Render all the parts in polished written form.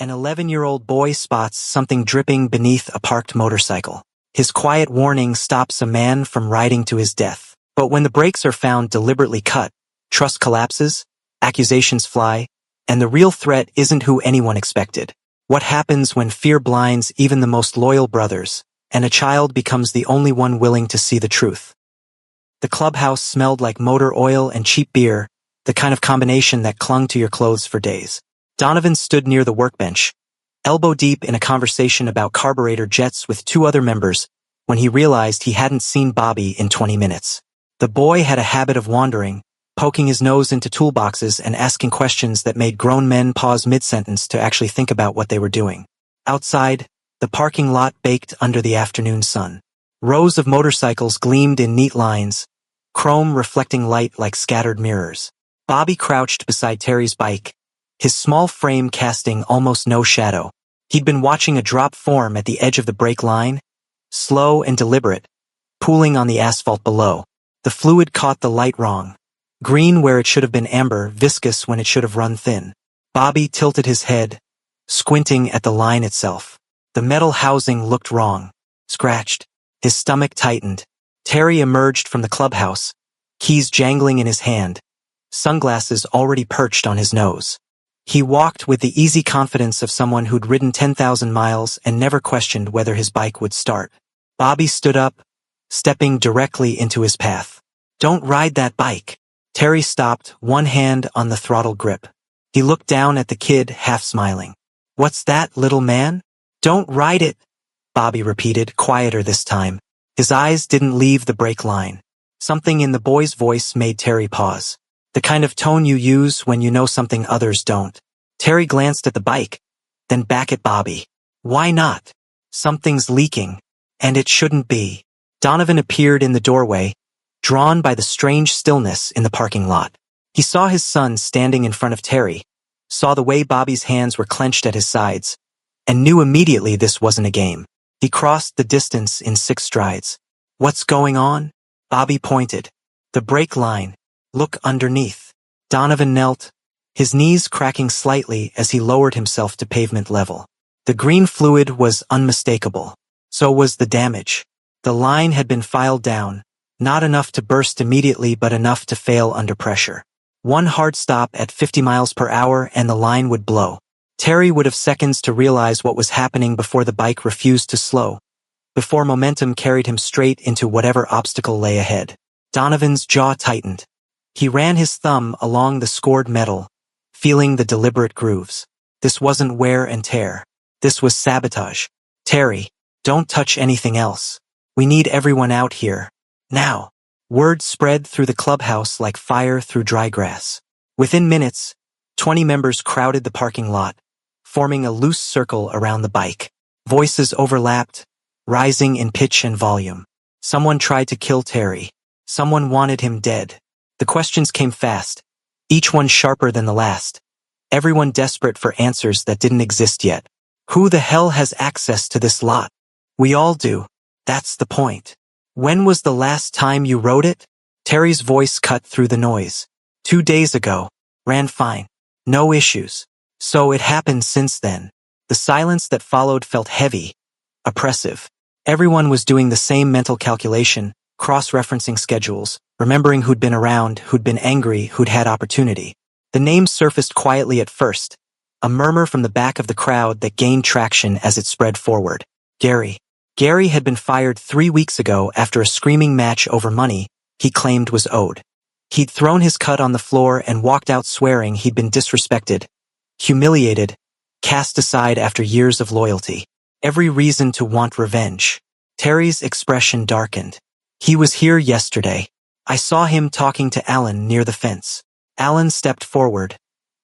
An 11-year-old boy spots something dripping beneath a parked motorcycle. His quiet warning stops a man from riding to his death. But when the brakes are found deliberately cut, trust collapses, accusations fly, and the real threat isn't who anyone expected. What happens when fear blinds even the most loyal brothers, and a child becomes the only one willing to see the truth? The clubhouse smelled like motor oil and cheap beer, the kind of combination that clung to your clothes for days. Donovan stood near the workbench, elbow deep in a conversation about carburetor jets with two other members, when he realized he hadn't seen Bobby in 20 minutes. The boy had a habit of wandering, poking his nose into toolboxes and asking questions that made grown men pause mid-sentence to actually think about what they were doing. Outside, the parking lot baked under the afternoon sun. Rows of motorcycles gleamed in neat lines, chrome reflecting light like scattered mirrors. Bobby crouched beside Terry's bike, his small frame casting almost no shadow. He'd been watching a drop form at the edge of the brake line, slow and deliberate, pooling on the asphalt below. The fluid caught the light wrong. Green where it should have been amber, viscous when it should have run thin. Bobby tilted his head, squinting at the line itself. The metal housing looked wrong, scratched. His stomach tightened. Terry emerged from the clubhouse, keys jangling in his hand, sunglasses already perched on his nose. He walked with the easy confidence of someone who'd ridden 10,000 miles and never questioned whether his bike would start. Bobby stood up, stepping directly into his path. "Don't ride that bike." Terry stopped, one hand on the throttle grip. He looked down at the kid, half smiling. "What's that, little man?" "Don't ride it," Bobby repeated, quieter this time. His eyes didn't leave the brake line. Something in the boy's voice made Terry pause. The kind of tone you use when you know something others don't. Terry glanced at the bike, then back at Bobby. "Why not? Something's leaking, and it shouldn't be." Donovan appeared in the doorway, drawn by the strange stillness in the parking lot. He saw his son standing in front of Terry, saw the way Bobby's hands were clenched at his sides, and knew immediately this wasn't a game. He crossed the distance in 6 strides. "What's going on?" Bobby pointed. "The brake line. Look underneath." Donovan knelt, his knees cracking slightly as he lowered himself to pavement level. The green fluid was unmistakable. So was the damage. The line had been filed down, not enough to burst immediately but enough to fail under pressure. One hard stop at 50 miles per hour and the line would blow. Terry would have seconds to realize what was happening before the bike refused to slow, before momentum carried him straight into whatever obstacle lay ahead. Donovan's jaw tightened. He ran his thumb along the scored metal, feeling the deliberate grooves. This wasn't wear and tear. This was sabotage. "Terry, don't touch anything else. We need everyone out here. Now." Word spread through the clubhouse like fire through dry grass. Within minutes, 20 members crowded the parking lot, forming a loose circle around the bike. Voices overlapped, rising in pitch and volume. Someone tried to kill Terry. Someone wanted him dead. The questions came fast, each one sharper than the last. Everyone desperate for answers that didn't exist yet. Who the hell has access to this lot? We all do. That's the point. When was the last time you rode it? Terry's voice cut through the noise. 2 days ago. Ran fine. No issues. So it happened since then. The silence that followed felt heavy, oppressive. Everyone was doing the same mental calculation, cross-referencing schedules, remembering who'd been around, who'd been angry, who'd had opportunity. The name surfaced quietly at first, a murmur from the back of the crowd that gained traction as it spread forward. Gary. Gary had been fired 3 weeks ago after a screaming match over money he claimed was owed. He'd thrown his cut on the floor and walked out swearing he'd been disrespected, humiliated, cast aside after years of loyalty. Every reason to want revenge. Terry's expression darkened. "He was here yesterday. I saw him talking to Alan near the fence." Alan stepped forward,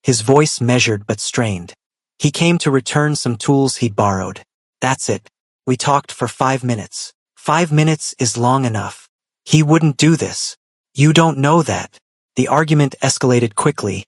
his voice measured but strained. "He came to return some tools he'd borrowed. That's it. We talked for 5 minutes. 5 minutes is long enough. He wouldn't do this. You don't know that." The argument escalated quickly,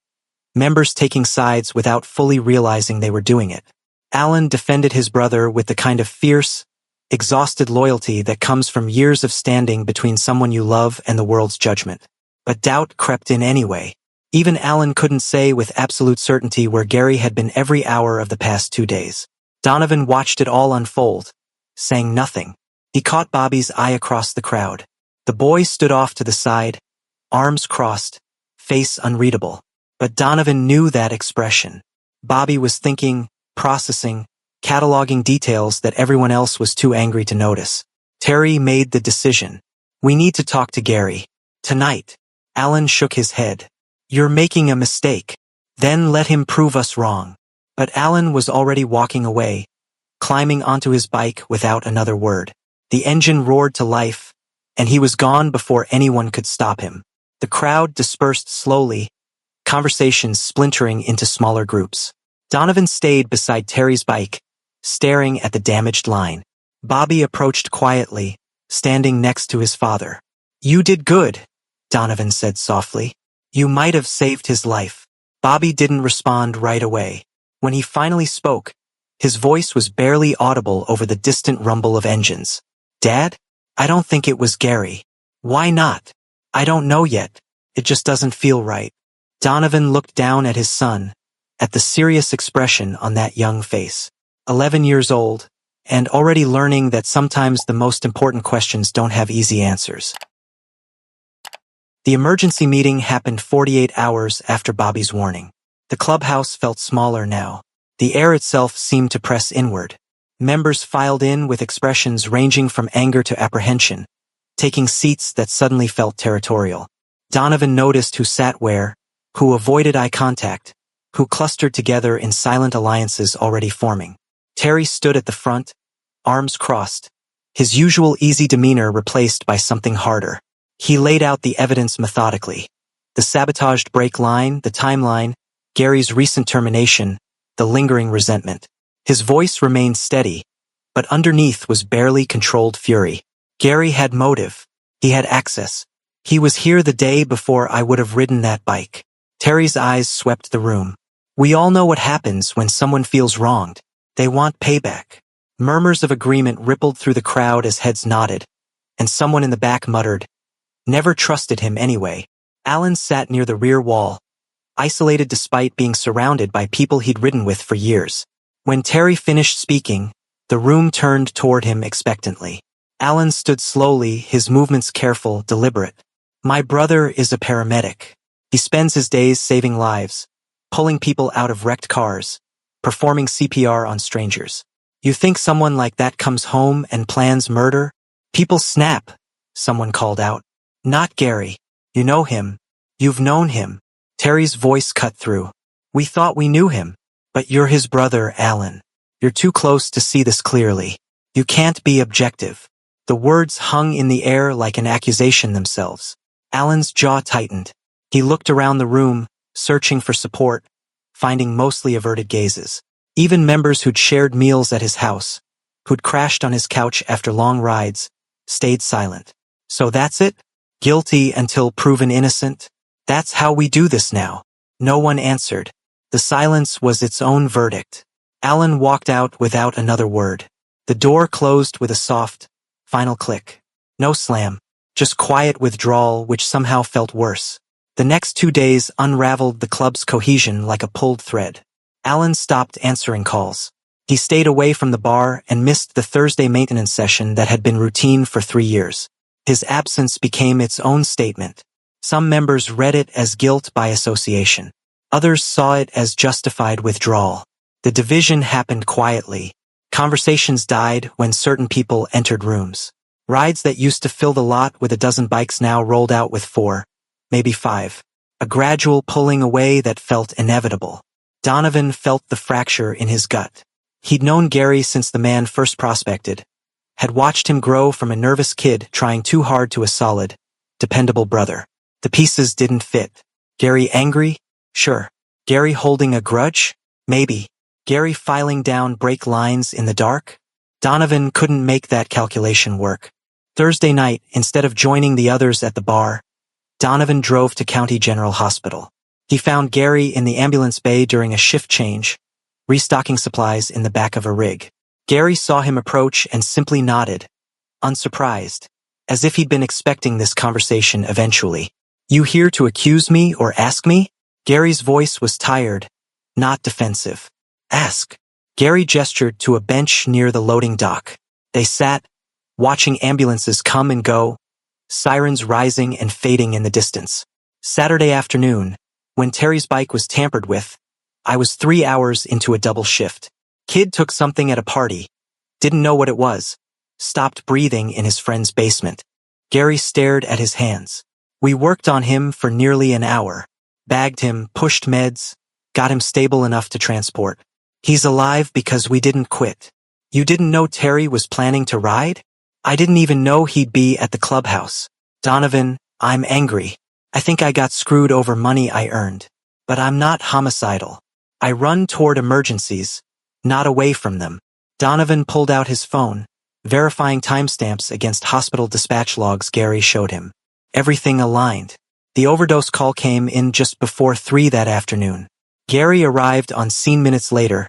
members taking sides without fully realizing they were doing it. Alan defended his brother with the kind of fierce, exhausted loyalty that comes from years of standing between someone you love and the world's judgment. But doubt crept in anyway. Even Alan couldn't say with absolute certainty where Gary had been every hour of the past 2 days. Donovan watched it all unfold, saying nothing. He caught Bobby's eye across the crowd. The boy stood off to the side, arms crossed, face unreadable. But Donovan knew that expression. Bobby was thinking, processing, cataloging details that everyone else was too angry to notice. Terry made the decision. We need to talk to Gary. Tonight. Alan shook his head. You're making a mistake. Then let him prove us wrong. But Alan was already walking away, climbing onto his bike without another word. The engine roared to life, and he was gone before anyone could stop him. The crowd dispersed slowly, conversations splintering into smaller groups. Donovan stayed beside Terry's bike, staring at the damaged line. Bobby approached quietly, standing next to his father. You did good, Donovan said softly. You might have saved his life. Bobby didn't respond right away. When he finally spoke, his voice was barely audible over the distant rumble of engines. Dad? I don't think it was Gary. Why not? I don't know yet. It just doesn't feel right. Donovan looked down at his son, at the serious expression on that young face. 11 years old, and already learning that sometimes the most important questions don't have easy answers. The emergency meeting happened 48 hours after Bobby's warning. The clubhouse felt smaller now. The air itself seemed to press inward. Members filed in with expressions ranging from anger to apprehension, taking seats that suddenly felt territorial. Donovan noticed who sat where, who avoided eye contact, who clustered together in silent alliances already forming. Terry stood at the front, arms crossed, his usual easy demeanor replaced by something harder. He laid out the evidence methodically. The sabotaged brake line, the timeline, Gary's recent termination, the lingering resentment. His voice remained steady, but underneath was barely controlled fury. Gary had motive. He had access. He was here the day before I would have ridden that bike. Terry's eyes swept the room. We all know what happens when someone feels wronged. They want payback. Murmurs of agreement rippled through the crowd as heads nodded, and someone in the back muttered, Never trusted him anyway. Alan sat near the rear wall, isolated despite being surrounded by people he'd ridden with for years. When Terry finished speaking, the room turned toward him expectantly. Alan stood slowly, his movements careful, deliberate. My brother is a paramedic. He spends his days saving lives, pulling people out of wrecked cars, performing CPR on strangers. You think someone like that comes home and plans murder? People snap, someone called out. Not Gary. You know him. You've known him. Terry's voice cut through. We thought we knew him. But you're his brother, Alan. You're too close to see this clearly. You can't be objective. The words hung in the air like an accusation themselves. Alan's jaw tightened. He looked around the room, searching for support, finding mostly averted gazes. Even members who'd shared meals at his house, who'd crashed on his couch after long rides, stayed silent. So that's it? Guilty until proven innocent? That's how we do this now. No one answered. The silence was its own verdict. Alan walked out without another word. The door closed with a soft, final click. No slam, just quiet withdrawal which somehow felt worse. The next 2 days unraveled the club's cohesion like a pulled thread. Alan stopped answering calls. He stayed away from the bar and missed the Thursday maintenance session that had been routine for 3 years. His absence became its own statement. Some members read it as guilt by association. Others saw it as justified withdrawal. The division happened quietly. Conversations died when certain people entered rooms. Rides that used to fill the lot with a dozen bikes now rolled out with 4, maybe 5. A gradual pulling away that felt inevitable. Donovan felt the fracture in his gut. He'd known Gary since the man first prospected, had watched him grow from a nervous kid trying too hard to a solid, dependable brother. The pieces didn't fit. Gary angry? Sure. Gary holding a grudge? Maybe. Gary filing down brake lines in the dark? Donovan couldn't make that calculation work. Thursday night, instead of joining the others at the bar, Donovan drove to County General Hospital. He found Gary in the ambulance bay during a shift change, restocking supplies in the back of a rig. Gary saw him approach and simply nodded, unsurprised, as if he'd been expecting this conversation eventually. You here to accuse me or ask me? Gary's voice was tired, not defensive. Ask. Gary gestured to a bench near the loading dock. They sat, watching ambulances come and go, sirens rising and fading in the distance. Saturday afternoon, when Terry's bike was tampered with, I was 3 hours into a double shift. Kid took something at a party, didn't know what it was, stopped breathing in his friend's basement. Gary stared at his hands. We worked on him for nearly an hour, bagged him, pushed meds, got him stable enough to transport. He's alive because we didn't quit. You didn't know Terry was planning to ride? I didn't even know he'd be at the clubhouse. Donovan, I'm angry. I think I got screwed over money I earned. But I'm not homicidal. I run toward emergencies, not away from them. Donovan pulled out his phone, verifying timestamps against hospital dispatch logs Gary showed him. Everything aligned. The overdose call came in just before 3 that afternoon. Gary arrived on scene minutes later,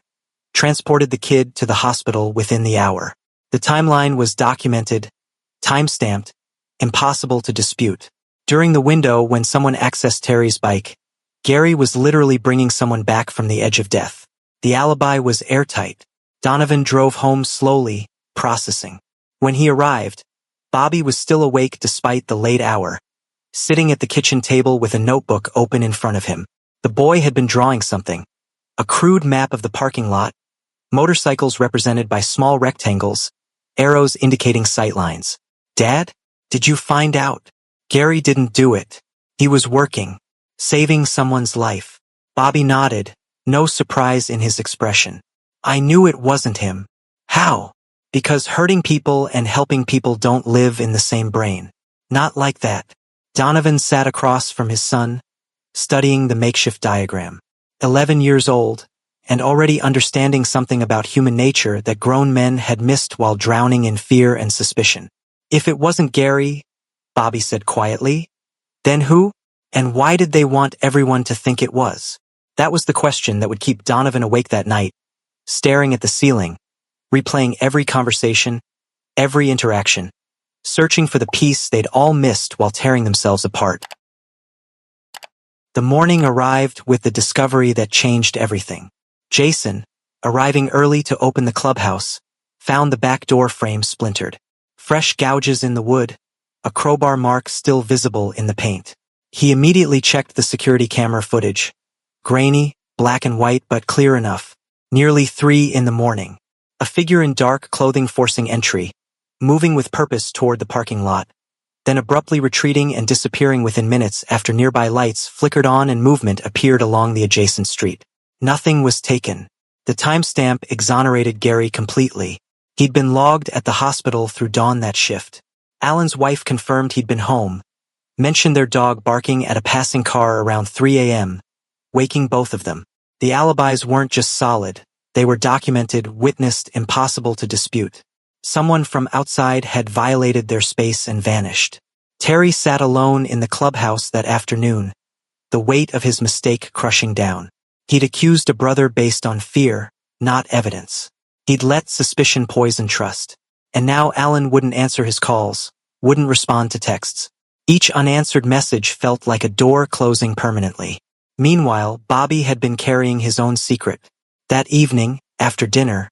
transported the kid to the hospital within the hour. The timeline was documented, time-stamped, impossible to dispute. During the window when someone accessed Terry's bike, Gary was literally bringing someone back from the edge of death. The alibi was airtight. Donovan drove home slowly, processing. When he arrived, Bobby was still awake despite the late hour, sitting at the kitchen table with a notebook open in front of him. The boy had been drawing something, a crude map of the parking lot, motorcycles represented by small rectangles, arrows indicating sightlines. Dad, did you find out? Gary didn't do it. He was working, saving someone's life. Bobby nodded, no surprise in his expression. I knew it wasn't him. How? Because hurting people and helping people don't live in the same brain. Not like that. Donovan sat across from his son, studying the makeshift diagram. 11 years old, and already understanding something about human nature that grown men had missed while drowning in fear and suspicion. If it wasn't Gary, Bobby said quietly, then who? And why did they want everyone to think it was? That was the question that would keep Donovan awake that night, staring at the ceiling, replaying every conversation, every interaction, searching for the piece they'd all missed while tearing themselves apart. The morning arrived with the discovery that changed everything. Jason, arriving early to open the clubhouse, found the back door frame splintered. Fresh gouges in the wood, a crowbar mark still visible in the paint. He immediately checked the security camera footage. Grainy, black and white but clear enough. Nearly 3 in the morning. A figure in dark clothing forcing entry, moving with purpose toward the parking lot, then abruptly retreating and disappearing within minutes after nearby lights flickered on and movement appeared along the adjacent street. Nothing was taken. The timestamp exonerated Gary completely. He'd been logged at the hospital through dawn that shift. Alan's wife confirmed he'd been home, mentioned their dog barking at a passing car around 3 a.m., waking both of them. The alibis weren't just solid, they were documented, witnessed, impossible to dispute. Someone from outside had violated their space and vanished. Terry sat alone in the clubhouse that afternoon, the weight of his mistake crushing down. He'd accused a brother based on fear, not evidence. He'd let suspicion poison trust. And now Alan wouldn't answer his calls, wouldn't respond to texts. Each unanswered message felt like a door closing permanently. Meanwhile, Bobby had been carrying his own secret. That evening, after dinner,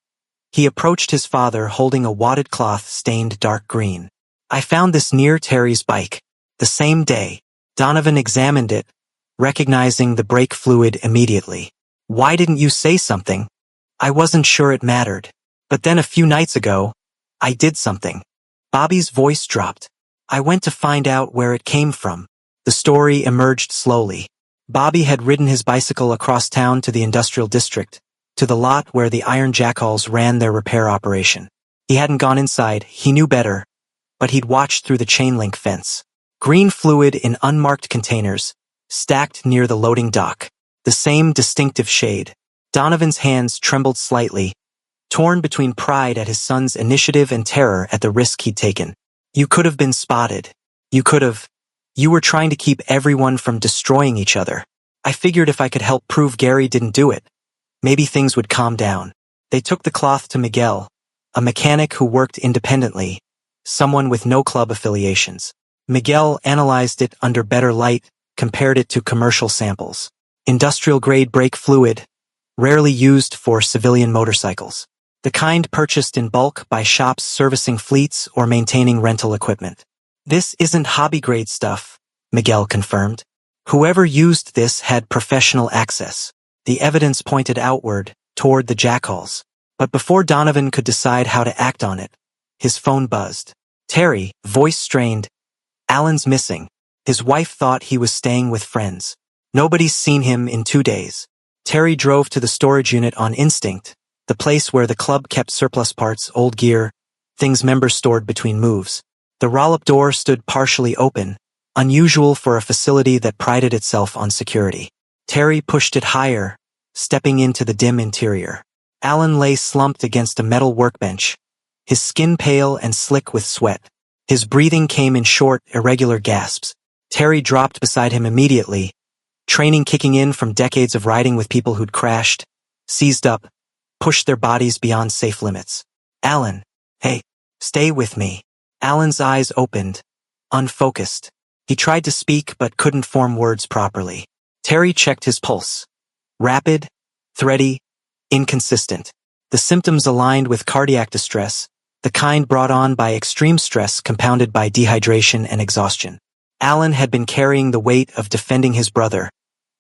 he approached his father holding a wadded cloth stained dark green. I found this near Terry's bike. The same day, Donovan examined it, recognizing the brake fluid immediately. Why didn't you say something? I wasn't sure it mattered. But then a few nights ago, I did something. Bobby's voice dropped. I went to find out where it came from. The story emerged slowly. Bobby had ridden his bicycle across town to the industrial district, to the lot where the Iron Jackals ran their repair operation. He hadn't gone inside, he knew better, but he'd watched through the chain-link fence. Green fluid in unmarked containers, stacked near the loading dock. The same distinctive shade. Donovan's hands trembled slightly, torn between pride at his son's initiative and terror at the risk he'd taken. You could have been spotted. You were trying to keep everyone from destroying each other. I figured if I could help prove Gary didn't do it, maybe things would calm down. They took the cloth to Miguel, a mechanic who worked independently, someone with no club affiliations. Miguel analyzed it under better light, compared it to commercial samples. industrial-grade brake fluid, rarely used for civilian motorcycles. The kind purchased in bulk by shops servicing fleets or maintaining rental equipment. This isn't hobby-grade stuff, Miguel confirmed. Whoever used this had professional access. The evidence pointed outward, toward the jackals. But before Donovan could decide how to act on it, his phone buzzed. Terry, voice strained. Alan's missing. His wife thought he was staying with friends. Nobody's seen him in 2 days. Terry drove to the storage unit on instinct, the place where the club kept surplus parts, old gear, things members stored between moves. The roll-up door stood partially open, unusual for a facility that prided itself on security. Terry pushed it higher, stepping into the dim interior. Alan lay slumped against a metal workbench, his skin pale and slick with sweat. His breathing came in short, irregular gasps. Terry dropped beside him immediately, training kicking in from decades of riding with people who'd crashed, seized up, pushed their bodies beyond safe limits. Alan, hey, stay with me. Alan's eyes opened, unfocused. He tried to speak but couldn't form words properly. Terry checked his pulse. Rapid, thready, inconsistent. The symptoms aligned with cardiac distress, the kind brought on by extreme stress compounded by dehydration and exhaustion. Alan had been carrying the weight of defending his brother,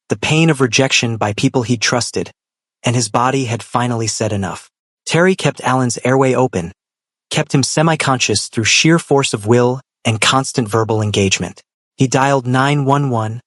the pain of rejection by people he'd trusted, and his body had finally said enough. Terry kept Alan's airway open, kept him semi-conscious through sheer force of will and constant verbal engagement. He dialed 911,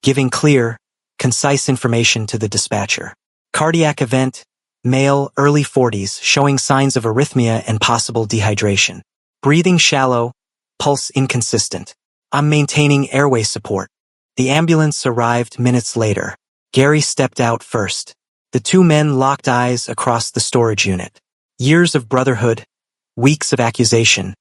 giving clear, concise information to the dispatcher. Cardiac event, male, early 40s, showing signs of arrhythmia and possible dehydration. Breathing shallow, pulse inconsistent. I'm maintaining airway support. The ambulance arrived minutes later. Gary stepped out first. The two men locked eyes across the storage unit. Years of brotherhood, weeks of accusation,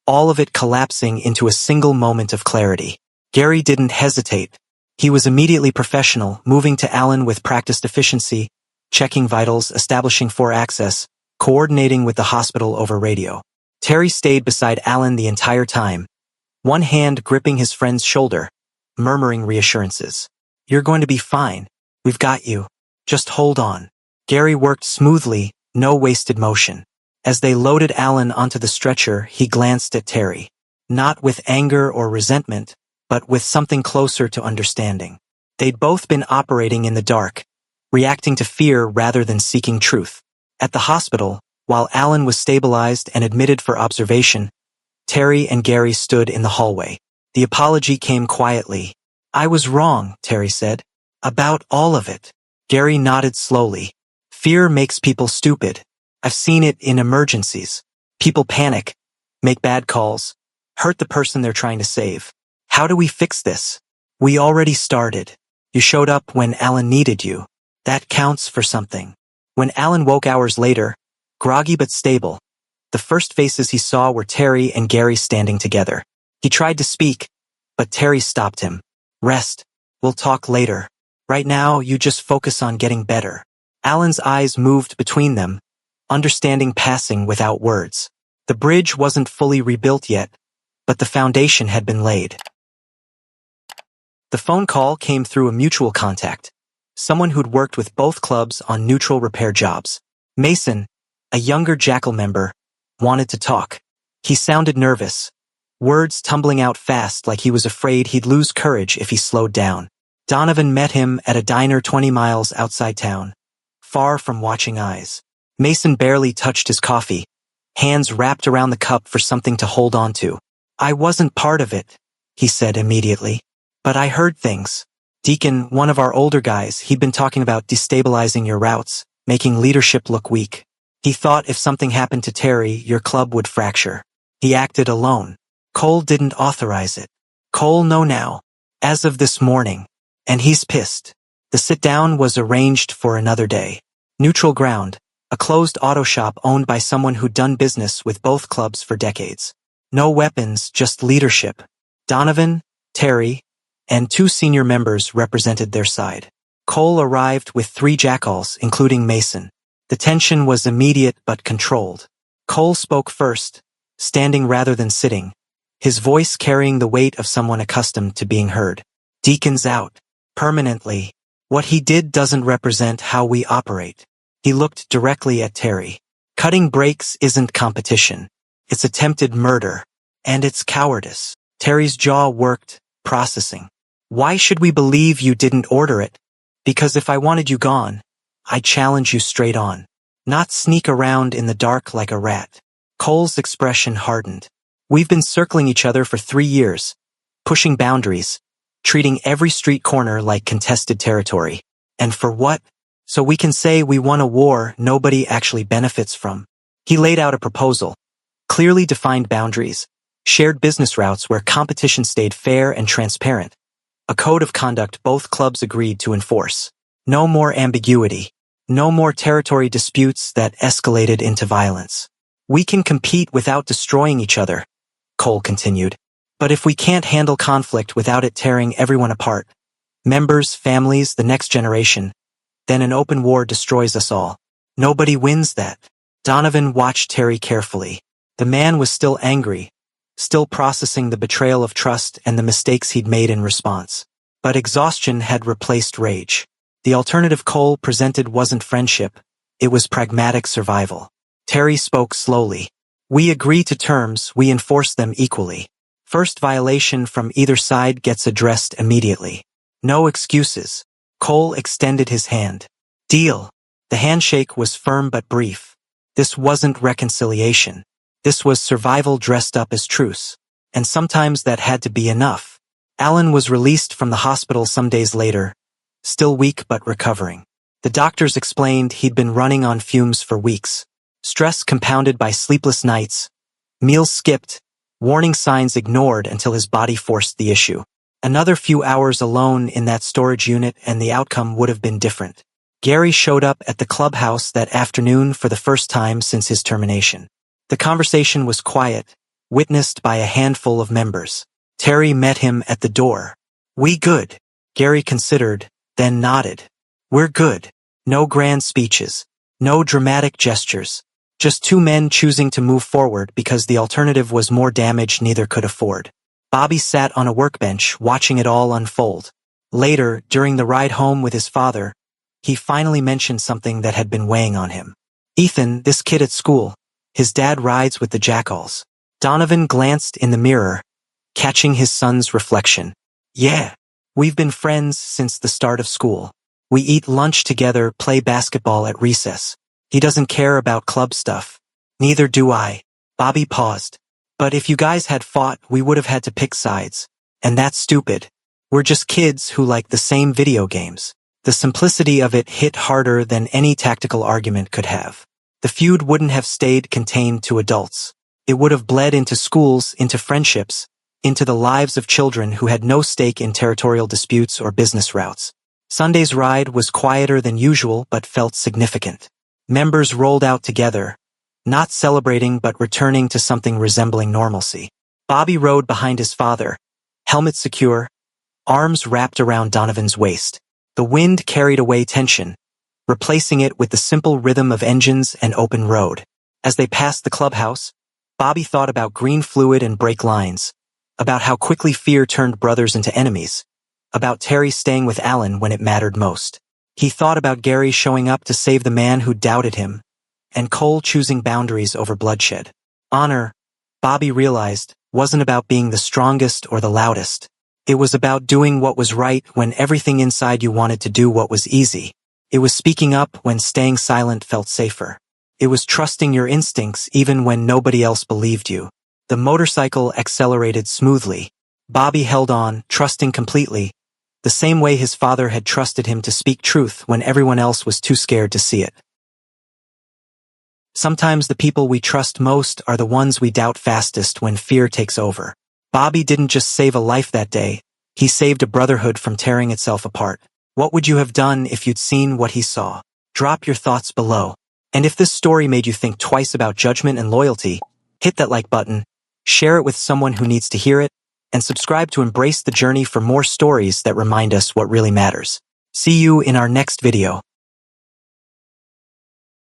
all of it collapsing into a single moment of clarity. Gary didn't hesitate. He was immediately professional, moving to Alan with practiced efficiency, checking vitals, establishing 4 access, coordinating with the hospital over radio. Terry stayed beside Alan the entire time, one hand gripping his friend's shoulder, murmuring reassurances. You're going to be fine. We've got you. Just hold on. Gary worked smoothly, no wasted motion. As they loaded Alan onto the stretcher, he glanced at Terry. Not with anger or resentment, but with something closer to understanding. They'd both been operating in the dark, reacting to fear rather than seeking truth. At the hospital, while Alan was stabilized and admitted for observation, Terry and Gary stood in the hallway. The apology came quietly. I was wrong, Terry said. About all of it. Gary nodded slowly. Fear makes people stupid. I've seen it in emergencies. People panic, make bad calls, hurt the person they're trying to save. How do we fix this? We already started. You showed up when Alan needed you. That counts for something. When Alan woke hours later, groggy but stable, the first faces he saw were Terry and Gary standing together. He tried to speak, but Terry stopped him. Rest. We'll talk later. Right now, you just focus on getting better. Alan's eyes moved between them, understanding passing without words. The bridge wasn't fully rebuilt yet, but the foundation had been laid. The phone call came through a mutual contact, someone who'd worked with both clubs on neutral repair jobs. Mason, a younger Jackal member, wanted to talk. He sounded nervous, words tumbling out fast like he was afraid he'd lose courage if he slowed down. Donovan met him at a diner 20 miles outside town, far from watching eyes. Mason barely touched his coffee, hands wrapped around the cup for something to hold on to. I wasn't part of it, he said immediately. But I heard things. Deacon, one of our older guys, he'd been talking about destabilizing your routes, making leadership look weak. He thought if something happened to Terry, your club would fracture. He acted alone. Cole didn't authorize it. Cole know now, as of this morning. And he's pissed. The sit-down was arranged for another day. Neutral Ground, a closed auto shop owned by someone who'd done business with both clubs for decades. No weapons, just leadership. Donovan, Terry, and 2 senior members represented their side. Cole arrived with 3 jackals, including Mason. The tension was immediate but controlled. Cole spoke first, standing rather than sitting, his voice carrying the weight of someone accustomed to being heard. Deacon's out. Permanently. What he did doesn't represent how we operate. He looked directly at Terry. Cutting brakes isn't competition. It's attempted murder. And it's cowardice. Terry's jaw worked, processing. Why should we believe you didn't order it? Because if I wanted you gone, I'd challenge you straight on. Not sneak around in the dark like a rat. Cole's expression hardened. We've been circling each other for 3 years, pushing boundaries, treating every street corner like contested territory. And for what? So we can say we won a war nobody actually benefits from. He laid out a proposal. Clearly defined boundaries, shared business routes where competition stayed fair and transparent. A code of conduct both clubs agreed to enforce. No more ambiguity. No more territory disputes that escalated into violence. We can compete without destroying each other, Cole continued. But if we can't handle conflict without it tearing everyone apart, members, families, the next generation, then an open war destroys us all. Nobody wins that. Donovan watched Terry carefully. The man was still angry, still processing the betrayal of trust and the mistakes he'd made in response. But exhaustion had replaced rage. The alternative Cole presented wasn't friendship, it was pragmatic survival. Terry spoke slowly. We agree to terms, we enforce them equally. First violation from either side gets addressed immediately. No excuses. Cole extended his hand. Deal. The handshake was firm but brief. This wasn't reconciliation. This was survival dressed up as truce. And sometimes that had to be enough. Alan was released from the hospital some days later, still weak but recovering. The doctors explained he'd been running on fumes for weeks. Stress compounded by sleepless nights, meals skipped, warning signs ignored until his body forced the issue. Another few hours alone in that storage unit and the outcome would have been different. Gary showed up at the clubhouse that afternoon for the first time since his termination. The conversation was quiet, witnessed by a handful of members. Terry met him at the door. We good? Gary considered, then nodded. We're good. No grand speeches. No dramatic gestures. Just 2 men choosing to move forward because the alternative was more damage neither could afford. Bobby sat on a workbench watching it all unfold. Later, during the ride home with his father, he finally mentioned something that had been weighing on him. Ethan, this kid at school, his dad rides with the Jackals. Donovan glanced in the mirror, catching his son's reflection. Yeah, we've been friends since the start of school. We eat lunch together, play basketball at recess. He doesn't care about club stuff. Neither do I. Bobby paused. But if you guys had fought, we would have had to pick sides. And that's stupid. We're just kids who like the same video games. The simplicity of it hit harder than any tactical argument could have. The feud wouldn't have stayed contained to adults. It would have bled into schools, into friendships, into the lives of children who had no stake in territorial disputes or business routes. Sunday's ride was quieter than usual but felt significant. Members rolled out together, not celebrating but returning to something resembling normalcy. Bobby rode behind his father, helmet secure, arms wrapped around Donovan's waist. The wind carried away tension, replacing it with the simple rhythm of engines and open road. As they passed the clubhouse, Bobby thought about green fluid and brake lines, about how quickly fear turned brothers into enemies, about Terry staying with Alan when it mattered most. He thought about Gary showing up to save the man who doubted him, and Cole choosing boundaries over bloodshed. Honor, Bobby realized, wasn't about being the strongest or the loudest. It was about doing what was right when everything inside you wanted to do what was easy. It was speaking up when staying silent felt safer. It was trusting your instincts even when nobody else believed you. The motorcycle accelerated smoothly. Bobby held on, trusting completely, the same way his father had trusted him to speak truth when everyone else was too scared to see it. Sometimes the people we trust most are the ones we doubt fastest when fear takes over. Bobby didn't just save a life that day, he saved a brotherhood from tearing itself apart. What would you have done if you'd seen what he saw? Drop your thoughts below. And if this story made you think twice about judgment and loyalty, hit that like button, share it with someone who needs to hear it, and subscribe to Embrace the Journey for more stories that remind us what really matters. See you in our next video.